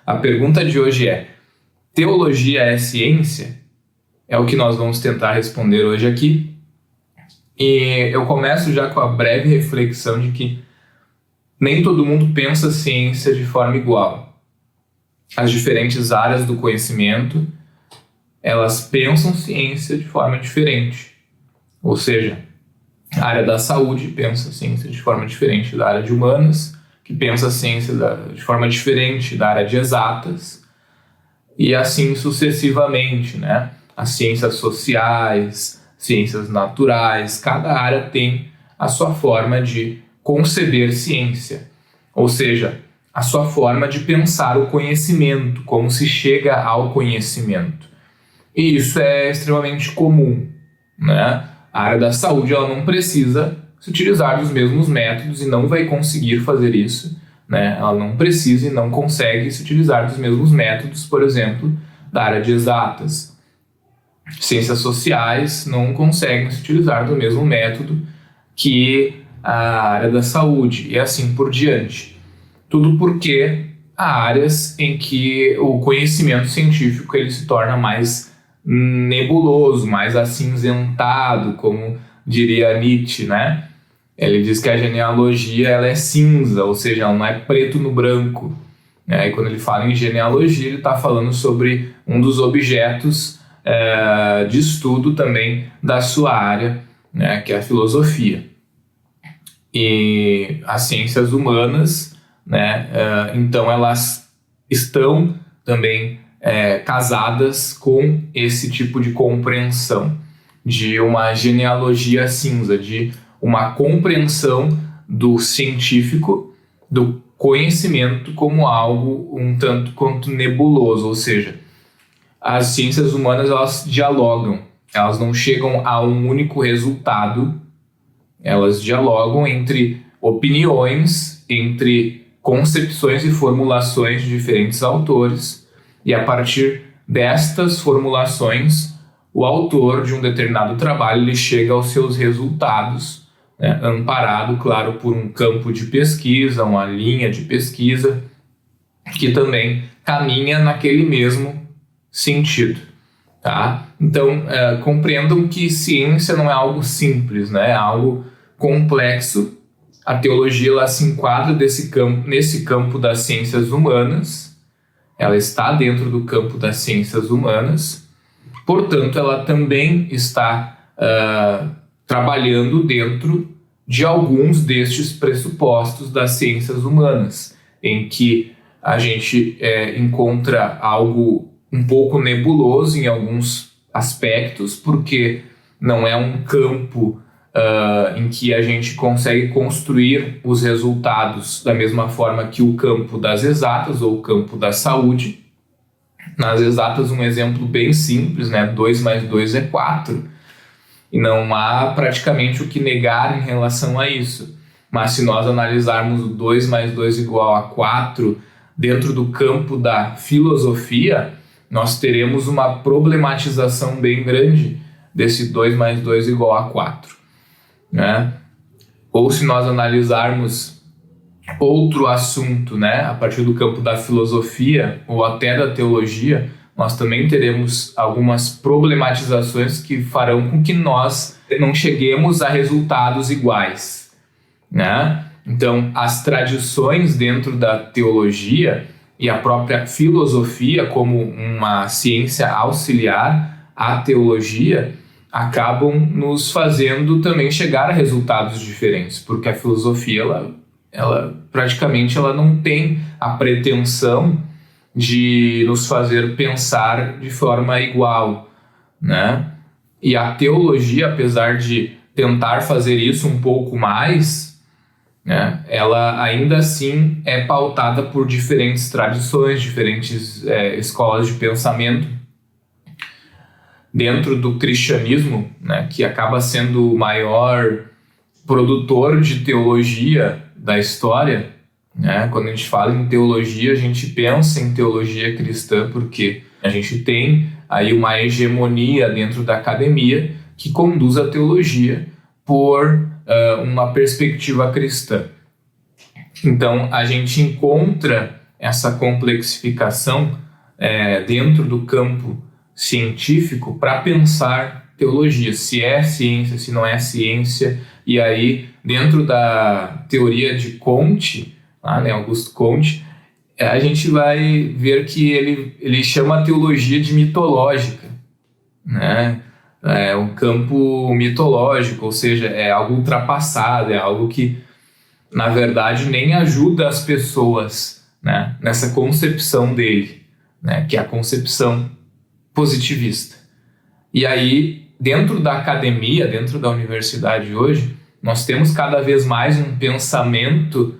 A pergunta de hoje é: teologia é ciência? É o que nós vamos tentar responder hoje aqui. E eu começo já com a breve reflexão de que nem todo mundo pensa ciência de forma igual. As diferentes áreas do conhecimento, elas pensam ciência de forma diferente. Ou seja, a área da saúde pensa ciência de forma diferente da área de humanas, que pensa ciência de forma diferente da área de exatas, e assim sucessivamente, né? As ciências sociais, ciências naturais, cada área tem a sua forma de conceber ciência, ou seja, a sua forma de pensar o conhecimento, como se chega ao conhecimento. E isso é extremamente comum, né? A área da saúde ela não precisa se utilizar dos mesmos métodos e não vai conseguir fazer isso, né? Ela não precisa e não consegue se utilizar dos mesmos métodos, por exemplo, da área de exatas. Ciências sociais não conseguem se utilizar do mesmo método que a área da saúde e assim por diante. Tudo porque há áreas em que o conhecimento científico ele se torna mais nebuloso, mais acinzentado, como diria Nietzsche, né? Ele diz que a genealogia ela é cinza, ou seja, ela não é preto no branco. E quando ele fala em genealogia, ele está falando sobre um dos objetos de estudo também da sua área, né, que é a filosofia. E as ciências humanas, né, então elas estão também casadas com esse tipo de compreensão, de uma genealogia cinza, de uma compreensão do científico, do conhecimento como algo um tanto quanto nebuloso, ou seja, as ciências humanas elas dialogam, elas não chegam a um único resultado, elas dialogam entre opiniões, entre concepções e formulações de diferentes autores, e a partir destas formulações, o autor de um determinado trabalho ele chega aos seus resultados, né, amparado, claro, por um campo de pesquisa, uma linha de pesquisa, que também caminha naquele mesmo sentido. Tá? Então, compreendam que ciência não é algo simples, né? É algo complexo. A teologia ela se enquadra nesse campo das ciências humanas, ela está dentro do campo das ciências humanas, portanto, ela também está trabalhando dentro de alguns destes pressupostos das ciências humanas, em que a gente encontra algo um pouco nebuloso em alguns aspectos, porque não é um campo em que a gente consegue construir os resultados da mesma forma que o campo das exatas ou o campo da saúde. Nas exatas, um exemplo bem simples, né? 2 mais 2 é 4. E não há praticamente o que negar em relação a isso. Mas se nós analisarmos o 2 mais 2 igual a 4 dentro do campo da filosofia, nós teremos uma problematização bem grande desse 2 mais 2 igual a 4. Né? Ou se nós analisarmos outro assunto, né, a partir do campo da filosofia ou até da teologia, nós também teremos algumas problematizações que farão com que nós não cheguemos a resultados iguais, né? Então, as tradições dentro da teologia e a própria filosofia como uma ciência auxiliar à teologia acabam nos fazendo também chegar a resultados diferentes, porque a filosofia ela praticamente ela não tem a pretensão de nos fazer pensar de forma igual, né? E a teologia, apesar de tentar fazer isso um pouco mais, né, ela ainda assim é pautada por diferentes tradições, diferentes escolas de pensamento. Dentro do cristianismo, né, que acaba sendo o maior produtor de teologia da história, né? Quando a gente fala em teologia, a gente pensa em teologia cristã porque a gente tem aí uma hegemonia dentro da academia que conduz a teologia por uma perspectiva cristã. Então, a gente encontra essa complexificação dentro do campo científico para pensar teologia, se é ciência, se não é ciência. E aí, dentro da teoria de Comte, Augusto Comte, a gente vai ver que ele chama a teologia de mitológica, né? É um campo mitológico, ou seja, é algo ultrapassado, é algo que, na verdade, nem ajuda as pessoas, né, nessa concepção dele, né, que é a concepção positivista. E aí, dentro da academia, dentro da universidade hoje, nós temos cada vez mais um pensamento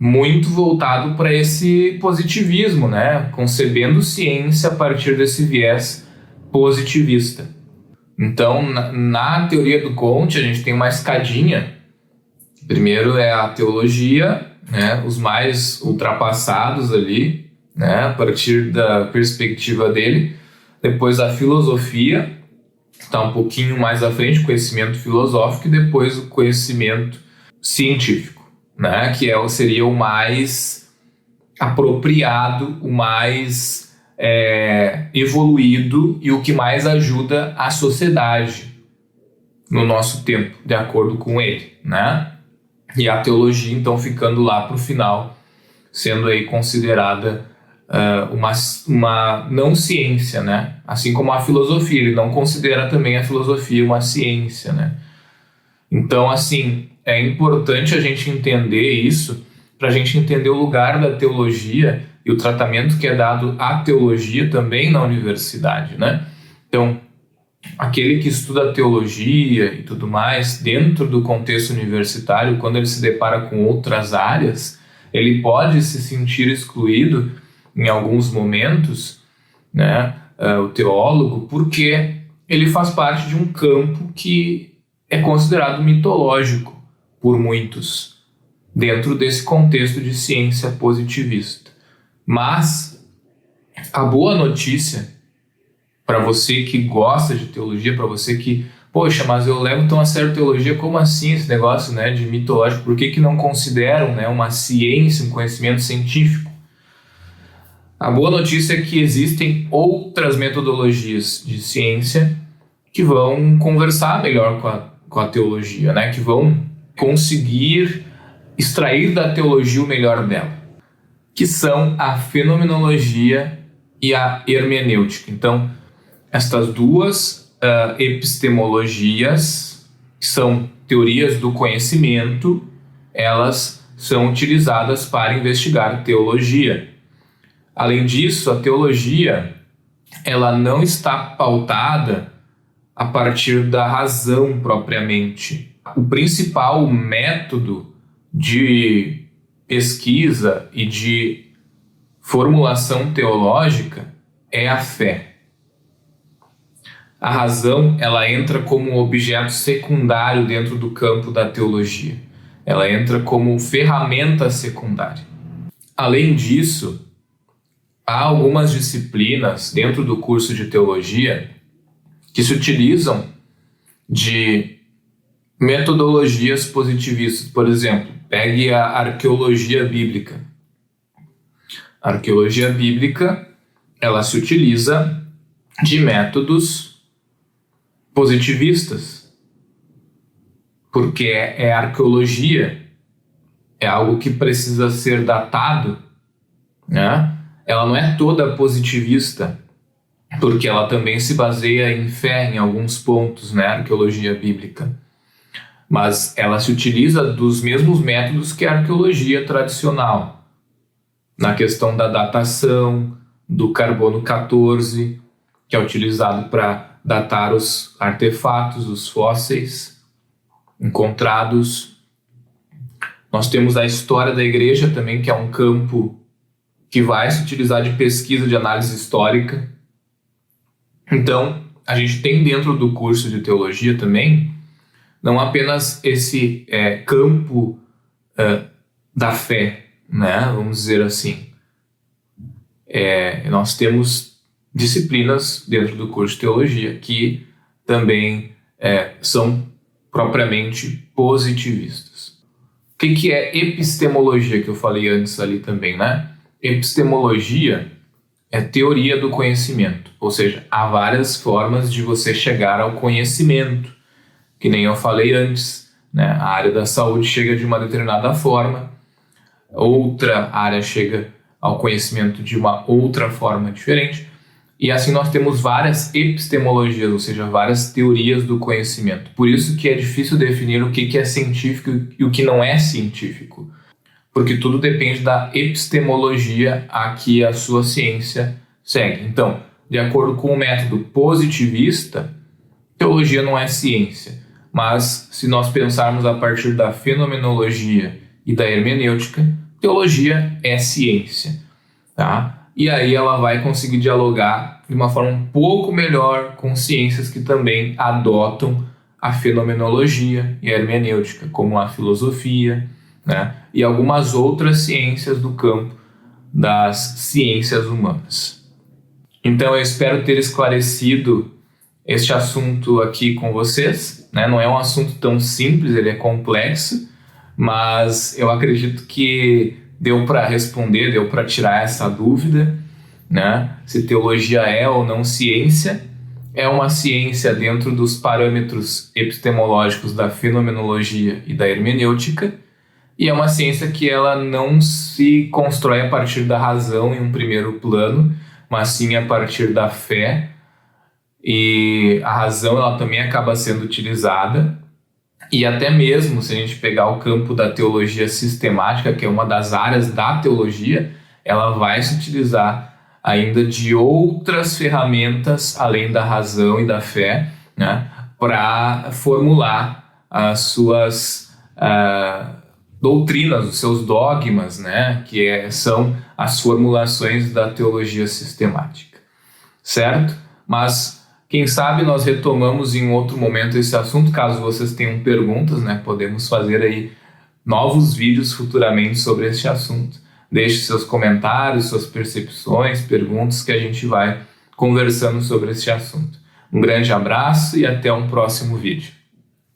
muito voltado para esse positivismo, né, concebendo ciência a partir desse viés positivista. Então, na teoria do Comte, a gente tem uma escadinha. Primeiro é a teologia, né, os mais ultrapassados ali, né, a partir da perspectiva dele. Depois a filosofia, está um pouquinho mais à frente, conhecimento filosófico, e depois o conhecimento científico, né, que seria o mais apropriado, o mais evoluído e o que mais ajuda a sociedade no nosso tempo, de acordo com ele, né? E a teologia, então, ficando lá para o final, sendo aí considerada uma não ciência, né? Assim como a filosofia, ele não considera também a filosofia uma ciência, né? Então, assim, é importante a gente entender isso, para a gente entender o lugar da teologia e o tratamento que é dado à teologia também na universidade, né? Então, aquele que estuda teologia e tudo mais, dentro do contexto universitário, quando ele se depara com outras áreas, ele pode se sentir excluído em alguns momentos, né? O teólogo, porque ele faz parte de um campo que é considerado mitológico por muitos, dentro desse contexto de ciência positivista. Mas a boa notícia para você que gosta de teologia, para você que, poxa, mas eu levo tão a sério teologia, como assim esse negócio, né, de mitológico? Por que não consideram, né, uma ciência, um conhecimento científico? A boa notícia é que existem outras metodologias de ciência que vão conversar melhor com a teologia, né, que vão conseguir extrair da teologia o melhor dela, que são a fenomenologia e a hermenêutica. Então, estas duas epistemologias, que são teorias do conhecimento, elas são utilizadas para investigar teologia. Além disso, a teologia, ela não está pautada a partir da razão propriamente. O principal método de pesquisa e de formulação teológica é a fé. A razão, ela entra como um objeto secundário dentro do campo da teologia. Ela entra como ferramenta secundária. Além disso, há algumas disciplinas dentro do curso de teologia que se utilizam de metodologias positivistas. Por exemplo, pegue a arqueologia bíblica. A arqueologia bíblica, ela se utiliza de métodos positivistas, porque é arqueologia, é algo que precisa ser datado, né? Ela não é toda positivista, porque ela também se baseia em fé em alguns pontos, né? A arqueologia bíblica. Mas ela se utiliza dos mesmos métodos que a arqueologia tradicional, na questão da datação, do carbono 14, que é utilizado para datar os artefatos, os fósseis encontrados. Nós temos a história da igreja também, que é um campo que vai se utilizar de pesquisa, de análise histórica. Então, a gente tem dentro do curso de teologia também, não apenas esse campo da fé, né? Vamos dizer assim. Nós temos disciplinas dentro do curso de teologia que também são propriamente positivistas. O que é epistemologia, que eu falei antes ali também, né? epistemologia é teoria do conhecimento, ou seja, há várias formas de você chegar ao conhecimento, que nem eu falei antes, né? A área da saúde chega de uma determinada forma, outra área chega ao conhecimento de uma outra forma diferente, e assim nós temos várias epistemologias, ou seja, várias teorias do conhecimento. Por isso que é difícil definir o que é científico e o que não é científico, porque tudo depende da epistemologia a que a sua ciência segue. Então, de acordo com o método positivista, teologia não é ciência, mas se nós pensarmos a partir da fenomenologia e da hermenêutica, teologia é ciência, tá? E aí ela vai conseguir dialogar de uma forma um pouco melhor com ciências que também adotam a fenomenologia e a hermenêutica, como a filosofia, né? E algumas outras ciências do campo das ciências humanas. Então eu espero ter esclarecido este assunto aqui com vocês, né? Não é um assunto tão simples, ele é complexo, mas eu acredito que deu para responder, deu para tirar essa dúvida, né? Se teologia é ou não ciência. É uma ciência dentro dos parâmetros epistemológicos da fenomenologia e da hermenêutica, e é uma ciência que ela não se constrói a partir da razão em um primeiro plano, mas sim a partir da fé, e a razão ela também acaba sendo utilizada. E até mesmo se a gente pegar o campo da teologia sistemática, que é uma das áreas da teologia, ela vai se utilizar ainda de outras ferramentas além da razão e da fé, né, para formular as suas doutrinas, os seus dogmas, né, que são as formulações da teologia sistemática, certo? Mas quem sabe nós retomamos em outro momento esse assunto, caso vocês tenham perguntas, né? Podemos fazer aí novos vídeos futuramente sobre este assunto. Deixe seus comentários, suas percepções, perguntas, que a gente vai conversando sobre este assunto. Um grande abraço e até um próximo vídeo.